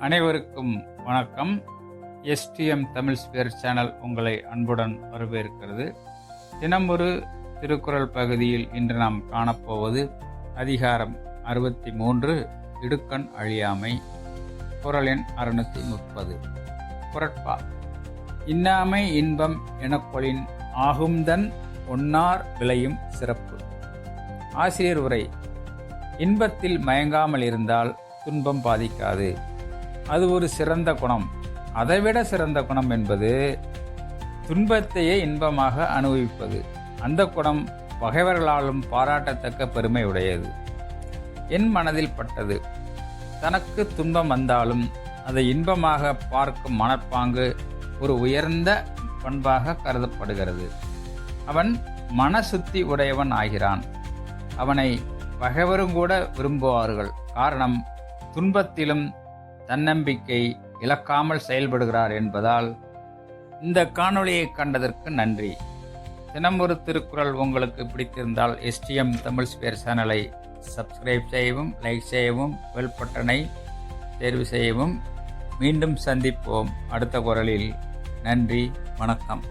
அனைவருக்கும் வணக்கம். STM Tamil sphere channel உங்களை அன்புடன் வரவேற்கிறது. தினம் ஒரு திருக்குறள் பகுதியில் இன்று நாம் காணப்போவது அதிகாரம் 63 இடுக்கண் அழியாமை, குறள் எண் 630. குறட்பா: இன்னாமை இன்பம் எனக்கொளின் ஆகும்தன் ஒன்னார் விளையும் சிறப்பு. ஆசிரியர் உரை: இன்பத்தில் மயங்காமல் இருந்தால் துன்பம் பாதிக்காது. அது ஒரு சிறந்த குணம். அதைவிட சிறந்த குணம் என்பது துன்பத்தையே இன்பமாக அனுபவிப்பது. அந்த குணம் பகைவர்களாலும் பாராட்டத்தக்க பெருமை உடையது. என் மனதில் பட்டது. தனக்கு துன்பம் வந்தாலும் அதை இன்பமாக பார்க்கும் மனப்பாங்கு ஒரு உயர்ந்த பண்பாக கருதப்படுகிறது. அவன் மனசுத்தி உடையவன் ஆகிறான். அவனை பகைவரும் கூட விரும்புவார்கள். காரணம், துன்பத்திலும் தன்னம்பிக்கை இழக்காமல் செயல்படுகிறார் என்பதால். இந்த காணொளியை கண்டதற்கு நன்றி. தினம் ஒரு திருக்குறள் உங்களுக்கு பிடித்திருந்தால் எஸ்டிஎம் தமிழ் ஸ்பியர் சேனலை சப்ஸ்கிரைப் செய்யவும், லைக் செய்யவும், பெல் பட்டனை தேர்வு செய்யவும். மீண்டும் சந்திப்போம் அடுத்த குறளில். நன்றி, வணக்கம்.